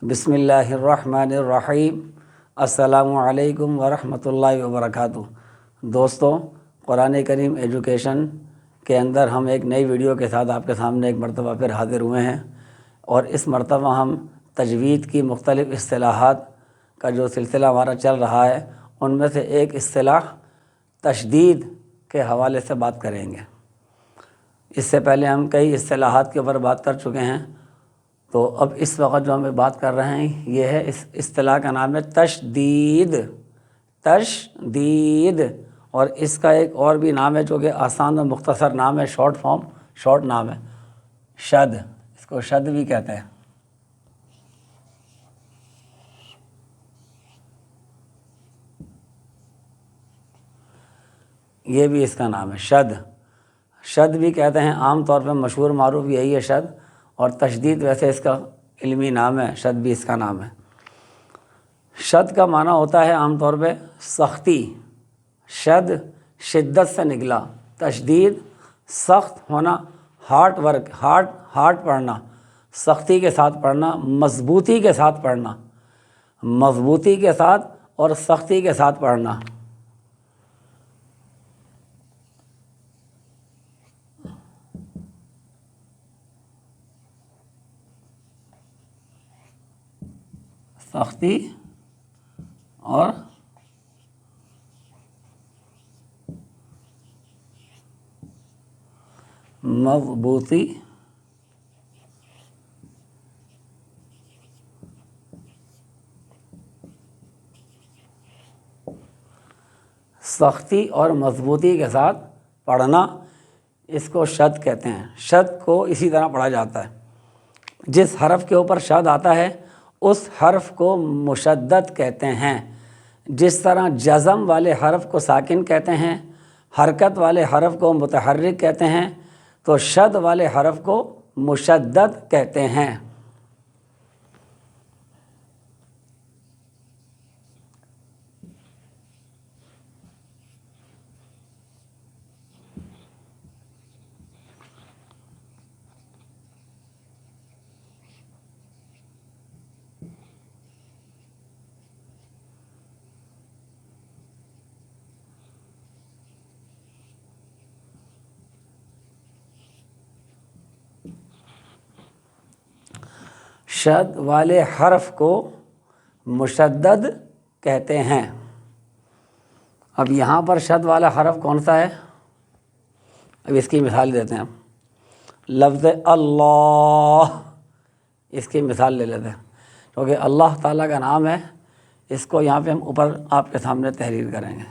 بسم اللہ الرحمن الرحیم۔ السلام علیکم ورحمۃ اللہ وبرکاتہ۔ دوستوں، قرآن کریم ایجوکیشن کے اندر ہم ایک نئی ویڈیو کے ساتھ آپ کے سامنے ایک مرتبہ پھر حاضر ہوئے ہیں، اور اس مرتبہ ہم تجوید کی مختلف اصطلاحات کا جو سلسلہ ہمارا چل رہا ہے ان میں سے ایک اصطلاح تشدید کے حوالے سے بات کریں گے۔ اس سے پہلے ہم کئی اصطلاحات کے اوپر بات کر چکے ہیں، تو اب اس وقت جو ہم بات کر رہے ہیں یہ ہے، اس اصطلاح کا نام ہے تشدید۔ تشدید، اور اس کا ایک اور بھی نام ہے جو کہ آسان و مختصر نام ہے، شارٹ نام ہے، شد۔ اس کو شد بھی کہتے ہیں۔ یہ بھی اس کا نام ہے، شد۔ شد بھی کہتے ہیں، عام طور پہ مشہور معروف یہی ہے شد، اور تشدید ویسے اس کا علمی نام ہے، شد بھی اس کا نام ہے۔ شد کا معنی ہوتا ہے عام طور پہ سختی۔ شد شدت سے نکلا، تشدید سخت ہونا، ہارڈ ورک، ہارڈ پڑھنا، سختی کے ساتھ پڑھنا، مضبوطی کے ساتھ پڑھنا، مضبوطی کے ساتھ اور سختی کے ساتھ پڑھنا۔ سختی اور مضبوطی سختی اور مضبوطی کے ساتھ پڑھنا، اس کو شد کہتے ہیں۔ شد کو اسی طرح پڑھا جاتا ہے، جس حرف کے اوپر شد آتا ہے اس حرف کو مشدد کہتے ہیں۔ جس طرح جزم والے حرف کو ساکن کہتے ہیں، حرکت والے حرف کو متحرک کہتے ہیں، تو شد والے حرف کو مشدد کہتے ہیں۔ شد والے حرف کو مشدد کہتے ہیں۔ اب یہاں پر شد والا حرف کون سا ہے؟ اب اس کی مثال دیتے ہیں۔ لفظ اللہ، اس کی مثال لے لیتے ہیں، کیونکہ اللہ تعالیٰ کا نام ہے، اس کو یہاں پہ ہم اوپر آپ کے سامنے تحریر کریں گے۔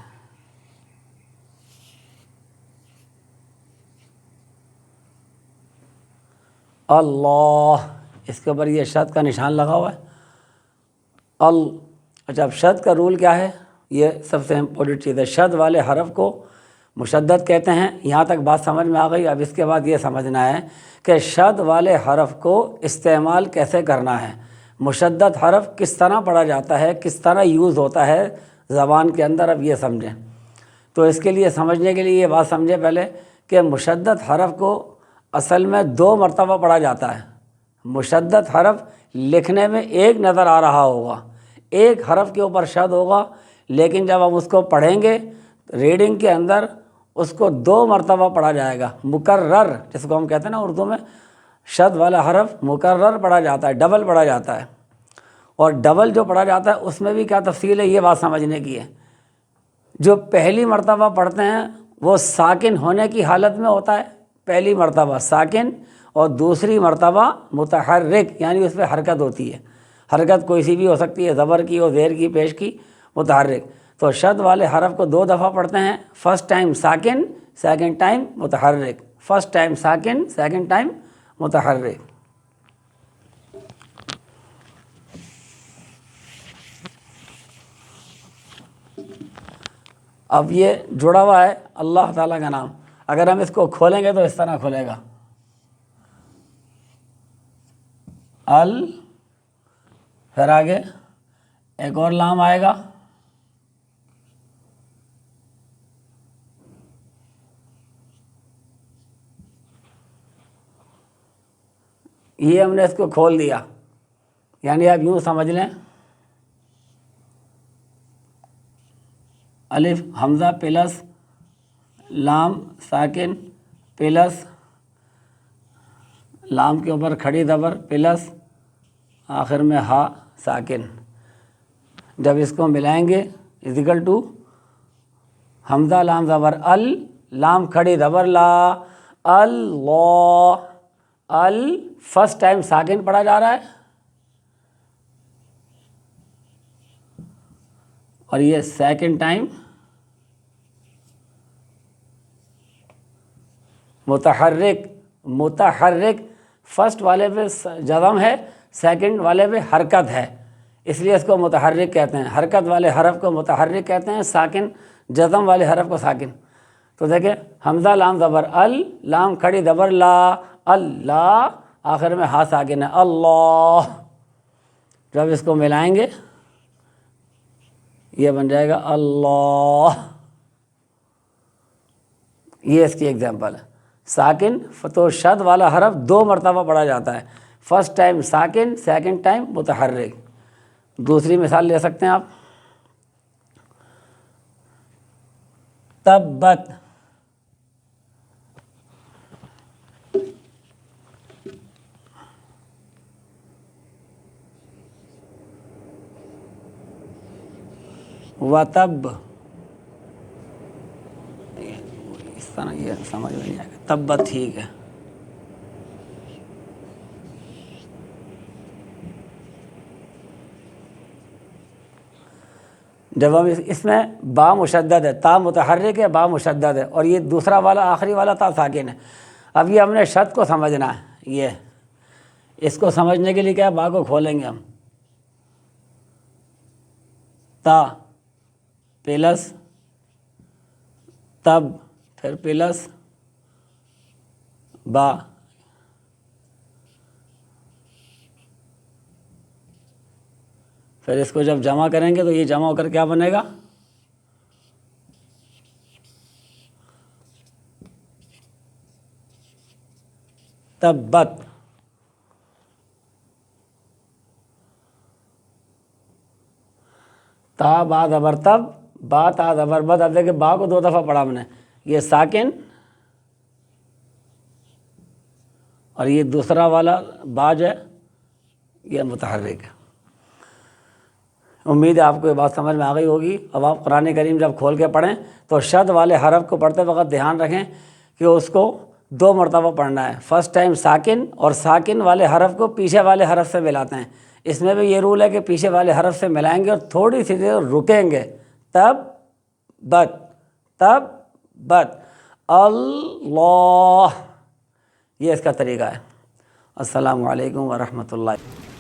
اللہ، اس کے اوپر یہ شد کا نشان لگا ہوا ہے۔ اچھا، اب شد کا رول کیا ہے؟ یہ سب سے امپورٹنٹ چیز ہے۔ شد والے حرف کو مشدد کہتے ہیں۔ یہاں تک بات سمجھ میں آ گئی۔ اب اس کے بعد یہ سمجھنا ہے کہ شد والے حرف کو استعمال کیسے کرنا ہے، مشدد حرف کس طرح پڑھا جاتا ہے، کس طرح یوز ہوتا ہے زبان کے اندر۔ اب یہ سمجھیں، تو اس کے لیے سمجھنے کے لیے یہ بات سمجھیں پہلے کہ مشدد حرف کو اصل میں 2 مرتبہ پڑھا جاتا ہے۔ مشدد حرف لکھنے میں ایک نظر آ رہا ہوگا، ایک حرف کے اوپر شد ہوگا، لیکن جب ہم اس کو پڑھیں گے ریڈنگ کے اندر اس کو 2 مرتبہ پڑھا جائے گا۔ مکرر، جس کو ہم کہتے ہیں نا اردو میں، شد والا حرف مکرر پڑھا جاتا ہے، ڈبل پڑھا جاتا ہے۔ اور ڈبل جو پڑھا جاتا ہے اس میں بھی کیا تفصیل ہے، یہ بات سمجھنے کی ہے۔ جو پہلی مرتبہ پڑھتے ہیں وہ ساکن ہونے کی حالت میں ہوتا ہے، پہلی مرتبہ ساکن، اور دوسری مرتبہ متحرک، یعنی اس پہ حرکت ہوتی ہے۔ حرکت کوئی سی بھی ہو سکتی ہے، زبر کی ہو، زیر کی، پیش کی، متحرک۔ تو شد والے حرف کو 2 دفعہ پڑھتے ہیں، فرسٹ ٹائم ساکن، سیکنڈ ٹائم متحرک، فرسٹ ٹائم ساکن، سیکنڈ ٹائم متحرک۔ اب یہ جڑا ہوا ہے اللہ تعالیٰ کا نام، اگر ہم اس کو کھولیں گے تو اس طرح کھلے گا، پھر آگے ایک اور لام آئے گا، یہ ہم نے اس کو کھول دیا، یعنی آپ یوں سمجھ لیں الف حمزہ پلس لام ساکن پلس لام کے اوپر کھڑی زبر پلس آخر میں ہا ساکن، جب اس کو ملائیں گے از اکول ٹو حمزہ لام زبر ال، لام کھڑی زبر لا، اللہ، ال فرسٹ ٹائم ساکن پڑھا جا رہا ہے اور یہ سیکنڈ ٹائم متحرک، متحرک فرسٹ والے پہ جزم ہے، سیکنڈ والے پہ حرکت ہے، اس لیے اس کو متحرک کہتے ہیں، حرکت والے حرف کو متحرک کہتے ہیں، ساکن جزم والے حرف کو ساکن۔ تو دیکھیں حمزہ لام زبر ال، لام کھڑی زبر لا، اللہ، آخر میں ہا ساکن ہے اللہ، جب اس کو ملائیں گے یہ بن جائے گا اللہ۔ یہ اس کی ایگزامپل ہے۔ ساکن تو شد والا حرف 2 مرتبہ پڑھا جاتا ہے، فرسٹ ٹائم ساکن، سیکنڈ ٹائم متحرک۔ دوسری مثال لے سکتے ہیں آپ، تبت، وتب، اس طرح یہ سمجھ میں نہیں آئے گا، تبت ٹھیک ہے۔ جب ہم اس میں با مشدد ہے، تا متحرک ہے، با مشدد ہے، اور یہ دوسرا والا آخری والا تا ساکن ہے۔ اب یہ ہم نے شد کو سمجھنا ہے، یہ اس کو سمجھنے کے لیے کیا با کو کھولیں گے ہم، تا پلس تب پھر پلس با، پھر اس کو جب جمع کریں گے تو یہ جمع ہو کر کیا بنے گا، تبت۔ تا با زبر تب، با تا زبر بد۔ اب دیکھیں با کو 2 دفعہ پڑھا ہم نے، یہ ساکن اور یہ دوسرا والا با جو ہے یہ متحرک ہے۔ امید ہے آپ کو یہ بات سمجھ میں آ گئی ہوگی۔ اب آپ قرآن کریم جب کھول کے پڑھیں تو شد والے حرف کو پڑھتے وقت دھیان رکھیں کہ اس کو 2 مرتبہ پڑھنا ہے، فرسٹ ٹائم ساکن، اور ساکن والے حرف کو پیچھے والے حرف سے ملاتے ہیں۔ اس میں بھی یہ رول ہے کہ پیچھے والے حرف سے ملائیں گے اور تھوڑی سی دیر رکیں گے، تب بت، تب بت، اللہ، یہ اس کا طریقہ ہے۔ السلام علیکم ورحمۃ اللہ۔